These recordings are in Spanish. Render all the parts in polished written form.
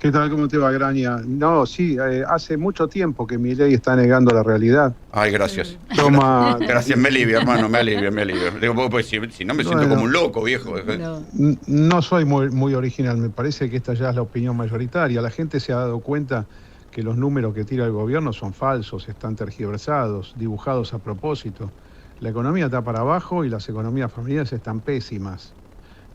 ¿Qué tal? ¿Cómo te va, Graña? No, sí, hace mucho tiempo que Milei está negando la realidad. Ay, gracias. Toma, Gracias, me alivia, hermano, me alivia, me alivia. Digo, pues, si no me siento como bueno, un loco, viejo. No. no soy muy original, me parece que esta ya es la opinión mayoritaria. La gente se ha dado cuenta que los números que tira el gobierno son falsos, están tergiversados, dibujados a propósito. La economía está para abajo y las economías familiares están pésimas.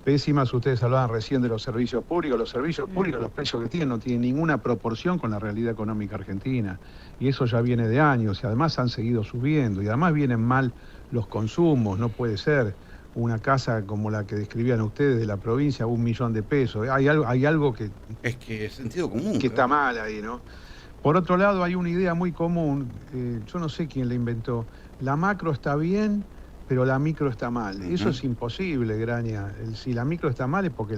Pésimas, ustedes hablaban recién de los servicios públicos. Los servicios públicos, los precios que tienen, no tienen ninguna proporción con la realidad económica argentina. Y eso ya viene de años, y además han seguido subiendo, y además vienen mal los consumos. No puede ser una casa como la que describían ustedes de la provincia, 1 millón de pesos. Hay algo Es que es sentido común, que está claro. mal ahí, ¿no? Por otro lado, hay una idea muy común, yo no sé quién la inventó. La macro está bien, pero la micro está mal. Eso Ujú. es imposible, Graña. Si la micro está mal es porque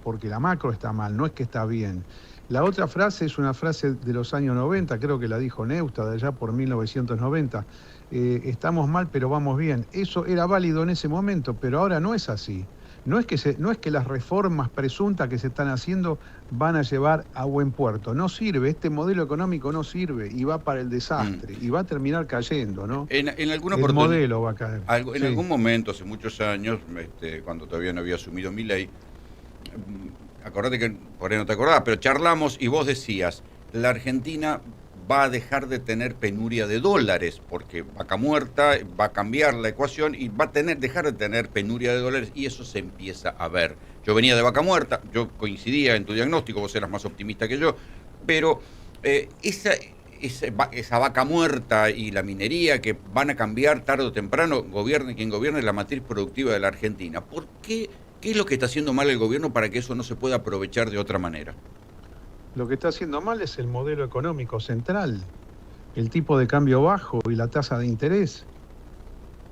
porque la macro está mal, no es que está bien. La otra frase es una frase de los años 90, creo que la dijo Neustadt, allá por 1990. Estamos mal, pero vamos bien. Eso era válido en ese momento, pero ahora no es así. No es que las reformas presuntas que se están haciendo van a llevar a buen puerto. No sirve, este modelo económico no sirve y va para el Mm. desastre y va a terminar cayendo, ¿no? En alguna El oportunidad, modelo va a caer. en Sí. algún momento, hace muchos años, cuando todavía no había asumido mi ley, acordate que por ahí no te acordabas, pero charlamos y vos decías, la Argentina va a dejar de tener penuria de dólares, porque Vaca Muerta va a cambiar la ecuación y va a dejar de tener penuria de dólares, y eso se empieza a ver. Yo venía de Vaca Muerta, yo coincidía en tu diagnóstico, vos eras más optimista que yo, pero esa vaca muerta y la minería que van a cambiar tarde o temprano, gobierne quien gobierne, la matriz productiva de la Argentina. ¿Por qué? ¿Qué es lo que está haciendo mal el gobierno para que eso no se pueda aprovechar de otra manera? Lo que está haciendo mal es el modelo económico central, el tipo de cambio bajo y la tasa de interés.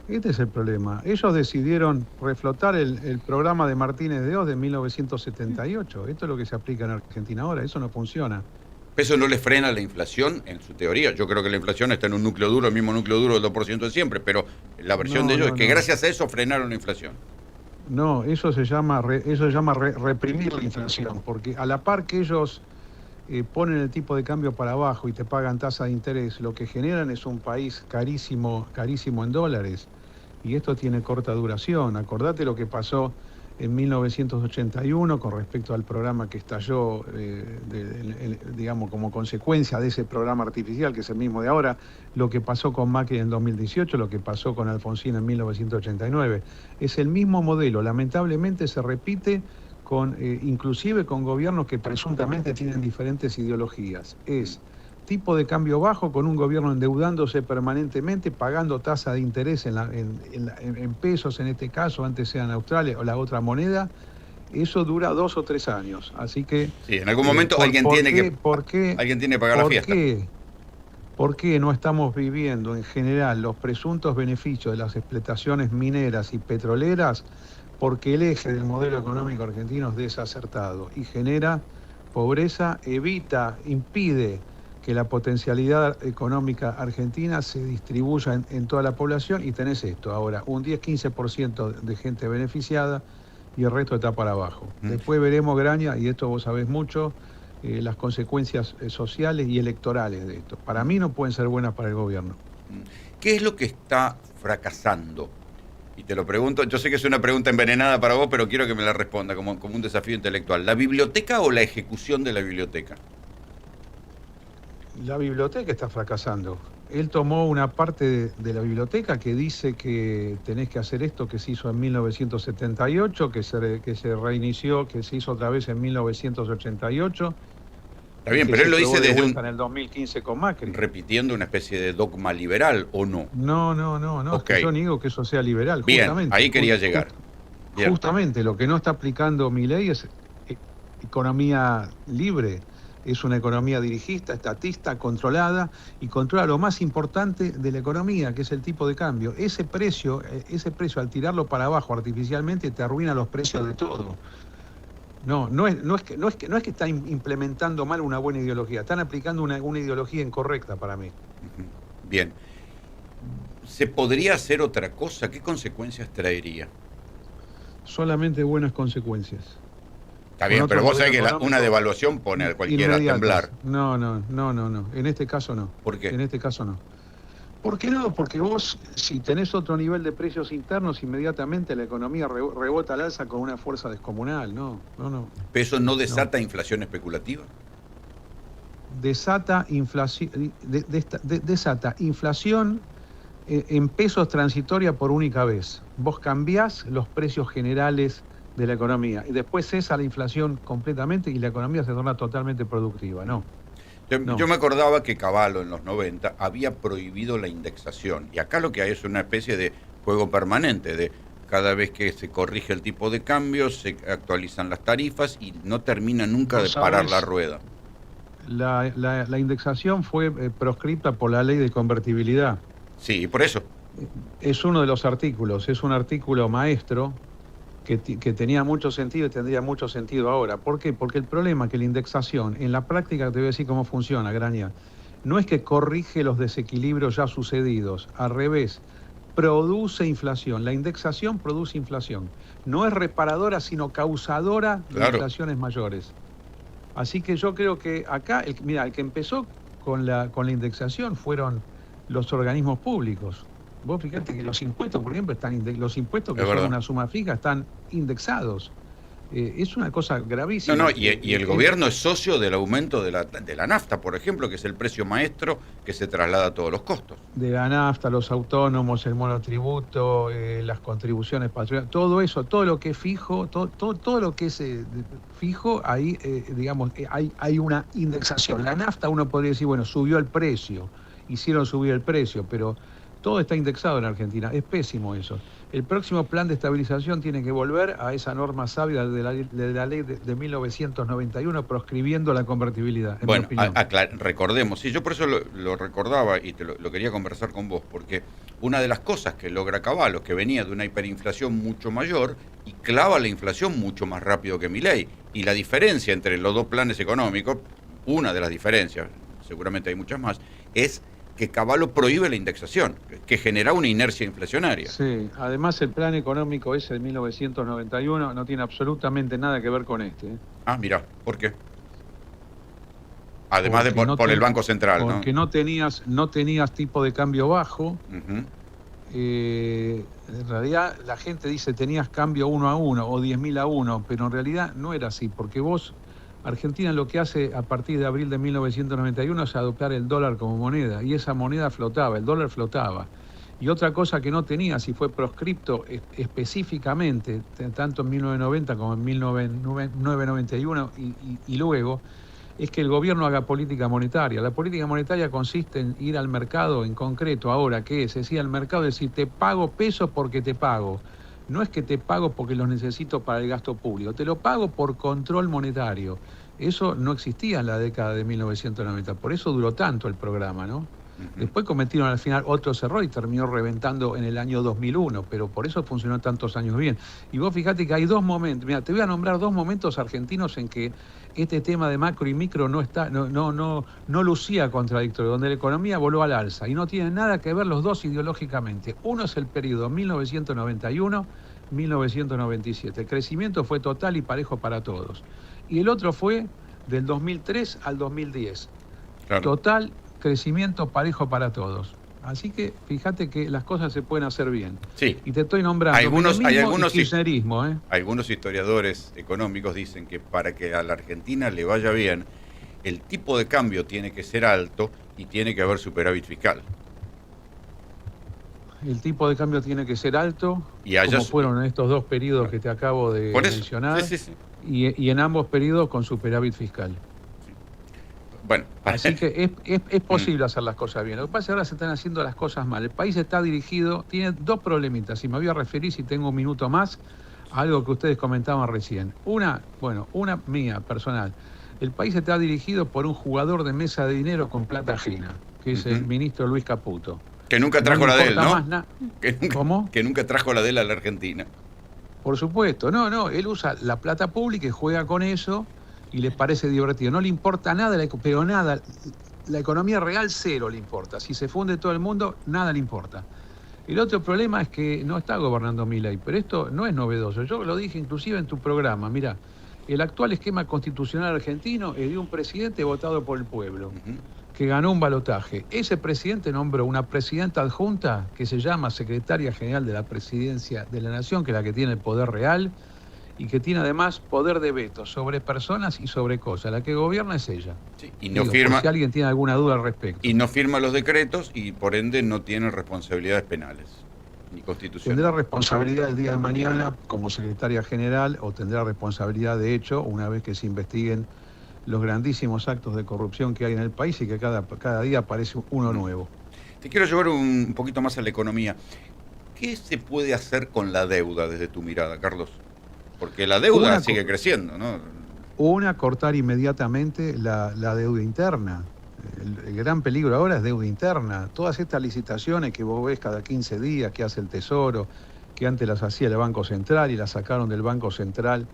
Este es el problema. Ellos decidieron reflotar el programa de Martínez de Oz de 1978. Esto es lo que se aplica en Argentina ahora. Eso no funciona. Eso no le frena la inflación en su teoría. Yo creo que la inflación está en un núcleo duro, el mismo núcleo duro del 2% de siempre, pero la versión de No, ellos es no, que no. gracias a eso frenaron la inflación. No, eso se llama reprimir la inflación, porque a la par que ellos ponen el tipo de cambio para abajo y te pagan tasa de interés, lo que generan es un país carísimo, carísimo en dólares. Y esto tiene corta duración. Acordate lo que pasó en 1981 con respecto al programa que estalló, digamos, como consecuencia de ese programa artificial, que es el mismo de ahora, lo que pasó con Macri en 2018, lo que pasó con Alfonsín en 1989. Es el mismo modelo, lamentablemente se repite inclusive con gobiernos que presuntamente tienen diferentes ideologías. Es tipo de cambio bajo con un gobierno endeudándose permanentemente, pagando tasa de interés en pesos en este caso, antes sea en Australia o la otra moneda. Eso dura 2 o 3 años. Así que, Sí, en algún momento alguien tiene que pagar la por fiesta. qué, por qué no estamos viviendo en general los presuntos beneficios de las explotaciones mineras y petroleras? Porque el eje del modelo económico argentino es desacertado y genera pobreza, impide que la potencialidad económica argentina se distribuya en toda la población, y tenés esto ahora, un 10-15% de gente beneficiada y el resto está para abajo. Después veremos, Graña, y esto vos sabés mucho, las consecuencias sociales y electorales de esto. Para mí no pueden ser buenas para el gobierno. ¿Qué es lo que está fracasando? Y te lo pregunto, yo sé que es una pregunta envenenada para vos, pero quiero que me la responda como un desafío intelectual. ¿La biblioteca o la ejecución de la biblioteca? La biblioteca está fracasando. Él tomó una parte de la biblioteca que dice que tenés que hacer esto que se hizo en 1978, que se reinició, que se hizo otra vez en 1988 Está y bien, que pero se él lo probó dice de desde vuelta en el 2015 con Macri. repitiendo una especie de dogma liberal, ¿o no? No, es Ok, que yo niego que eso sea liberal, bien, justamente. ahí quería llegar. Bien. Justamente lo que no está aplicando Milei es economía libre. Es una economía dirigista, estatista, controlada, y controla lo más importante de la economía, que es el tipo de cambio. Ese precio al tirarlo para abajo artificialmente te arruina los precios de todo. No es que están implementando mal una buena ideología, están aplicando una ideología incorrecta para mí. Bien. ¿Se podría hacer otra cosa? ¿Qué consecuencias traería? Solamente buenas consecuencias. Está bien, pero vos sabés que una devaluación pone a cualquiera a temblar. No. En este caso no. ¿Por qué? En este caso no. ¿Por qué no? Porque vos, si tenés otro nivel de precios internos, inmediatamente la economía rebota al alza con una fuerza descomunal. No. ¿Pero eso no desata inflación especulativa? Desata inflación, desata inflación en pesos transitoria por única vez. Vos cambiás los precios generales de la economía y después cesa la inflación completamente y la economía se torna totalmente productiva. No. Yo me acordaba que Cavallo en los 90 había prohibido la indexación y acá lo que hay es una especie de juego permanente de cada vez que se corrige el tipo de cambio se actualizan las tarifas y no termina nunca de parar la rueda. La indexación fue proscripta por la ley de convertibilidad. Sí, por eso. Es uno de los artículos, es un artículo maestro que tenía mucho sentido y tendría mucho sentido ahora. ¿Por qué? Porque el problema es que la indexación, en la práctica te voy a decir cómo funciona, Graña, no es que corrige los desequilibrios ya sucedidos, al revés, produce inflación. La indexación produce inflación. No es reparadora, sino causadora de inflaciones mayores. Así que yo creo que acá, el que empezó con la indexación fueron los organismos públicos. Vos fíjate que los impuestos, por ejemplo, los impuestos que son una suma fija están indexados. Es una cosa gravísima. Y el gobierno es socio del aumento de la nafta, por ejemplo, que es el precio maestro que se traslada a todos los costos. De la nafta, los autónomos, el monotributo, las contribuciones patronales, todo eso, todo lo que es fijo, todo lo que es fijo, ahí, hay una indexación. La nafta uno podría decir, bueno, subió el precio, hicieron subir el precio, pero todo está indexado en Argentina. Es pésimo eso. El próximo plan de estabilización tiene que volver a esa norma sabia de la ley de 1991 proscribiendo la convertibilidad. Bueno, recordemos, sí, yo por eso lo recordaba y lo quería conversar con vos, porque una de las cosas que logra Cavallo, que venía de una hiperinflación mucho mayor y clava la inflación mucho más rápido que Milei. Y la diferencia entre los dos planes económicos, una de las diferencias, seguramente hay muchas más, es que Cavallo prohíbe la indexación, que genera una inercia inflacionaria. Sí, además el plan económico ese de 1991 no tiene absolutamente nada que ver con este. Ah, mirá, ¿por qué? Además de por el Banco Central, ¿no? Porque no tenías tipo de cambio bajo. Uh-huh. En realidad la gente dice tenías cambio 1-1 o 10.000-1, pero en realidad no era así, porque Argentina lo que hace a partir de abril de 1991 es adoptar el dólar como moneda, y esa moneda flotaba, el dólar flotaba. Y otra cosa que no tenía, si fue proscripto específicamente, tanto en 1990 como en 1991 y luego, es que el gobierno haga política monetaria. La política monetaria consiste en ir al mercado en concreto ahora, ¿qué es? Es decir, al mercado decir, te pago pesos porque te pago. No es que te pago porque los necesito para el gasto público, te lo pago por control monetario. Eso no existía en la década de 1990, por eso duró tanto el programa, ¿no? Uh-huh. Después cometieron al final otros errores y terminó reventando en el año 2001, pero por eso funcionó tantos años bien. Y vos fíjate que hay dos momentos, mira, te voy a nombrar dos momentos argentinos en que este tema de macro y micro no lucía contradictorio, donde la economía voló al alza y no tienen nada que ver los dos ideológicamente. Uno es el periodo 1991-1997. El crecimiento fue total y parejo para todos. Y el otro fue del 2003 al 2010. Claro. Total crecimiento parejo para todos. Así que fíjate que las cosas se pueden hacer bien. Sí. Y te estoy nombrando kirchnerismo, Algunos historiadores económicos dicen que para que a la Argentina le vaya bien, el tipo de cambio tiene que ser alto y tiene que haber superávit fiscal. El tipo de cambio tiene que ser alto, como fueron en estos dos periodos que te acabo de mencionar, sí. Y en ambos periodos con superávit fiscal. Bueno, así que es posible hacer las cosas bien. Lo que pasa es que ahora se están haciendo las cosas mal. El país está dirigido, tiene dos problemitas, y me voy a referir, si tengo un minuto más, a algo que ustedes comentaban recién. Una mía, personal. El país está dirigido por un jugador de mesa de dinero con plata ajena, que es el ministro Luis Caputo. Que nunca trajo la de él, ¿no? ¿Cómo? Que nunca trajo la de él a la Argentina. Por supuesto. No, él usa la plata pública y juega con eso y le parece divertido. No le importa nada, pero nada. La economía real cero le importa. Si se funde todo el mundo, nada le importa. El otro problema es que no está gobernando Milei, pero esto no es novedoso. Yo lo dije inclusive en tu programa. Mirá, El actual esquema constitucional argentino es de un presidente votado por el pueblo, que ganó un balotaje. Ese presidente nombró una presidenta adjunta que se llama secretaria general de la Presidencia de la Nación, que es la que tiene el poder real, y que tiene además poder de veto sobre personas y sobre cosas. La que gobierna es ella. Sí, y no firma, por si alguien tiene alguna duda al respecto. Y no firma los decretos y por ende no tiene responsabilidades penales ni constitucionales. Tendrá responsabilidad el día de mañana como secretaria general, o tendrá responsabilidad de hecho una vez que se investiguen los grandísimos actos de corrupción que hay en el país y que cada día aparece uno nuevo. Te quiero llevar un poquito más a la economía. ¿Qué se puede hacer con la deuda desde tu mirada, Carlos? Porque la deuda sigue creciendo, ¿no? Cortar inmediatamente la deuda interna. El gran peligro ahora es deuda interna. Todas estas licitaciones que vos ves cada 15 días que hace el Tesoro, que antes las hacía el Banco Central y las sacaron del Banco Central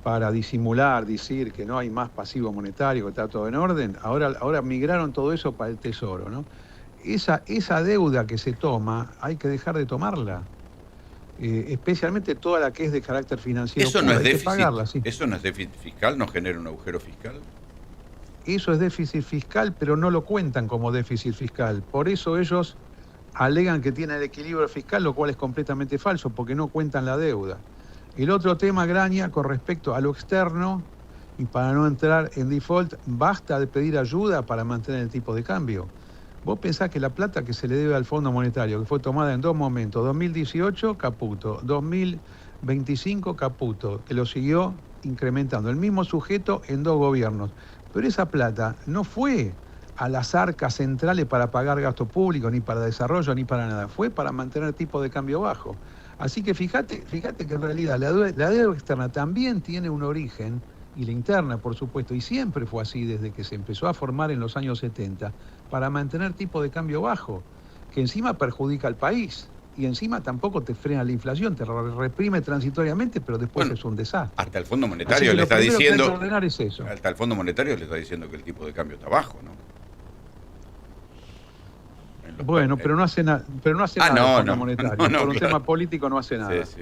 para disimular, decir que no hay más pasivo monetario, que está todo en orden, ahora migraron todo eso para el Tesoro, ¿no? Esa deuda que se toma, hay que dejar de tomarla. Especialmente toda la que es de carácter financiero. ¿Eso no es déficit? Pagarla, sí. ¿Eso no es déficit fiscal? ¿No genera un agujero fiscal? Eso es déficit fiscal, pero no lo cuentan como déficit fiscal. Por eso ellos alegan que tienen el equilibrio fiscal, lo cual es completamente falso, porque no cuentan la deuda. El otro tema, Graña, con respecto a lo externo, y para no entrar en default, basta de pedir ayuda para mantener el tipo de cambio. Vos pensás que la plata que se le debe al Fondo Monetario, que fue tomada en dos momentos, 2018, Caputo, 2025, Caputo, que lo siguió incrementando, el mismo sujeto en dos gobiernos. Pero esa plata no fue a las arcas centrales para pagar gasto público, ni para desarrollo, ni para nada, fue para mantener el tipo de cambio bajo. Así que fíjate que en realidad la deuda externa también tiene un origen, y la interna, por supuesto, y siempre fue así desde que se empezó a formar en los años 70, para mantener tipo de cambio bajo, que encima perjudica al país, y encima tampoco te frena la inflación, te reprime transitoriamente, pero después es un desastre. Hasta el Fondo Monetario le está diciendo... Que hay que ordenar es eso. Hasta el Fondo Monetario le está diciendo que el tipo de cambio está bajo, ¿no? Bueno, pero no hace nada el Fondo Monetario. Por un tema político no hace nada. Sí.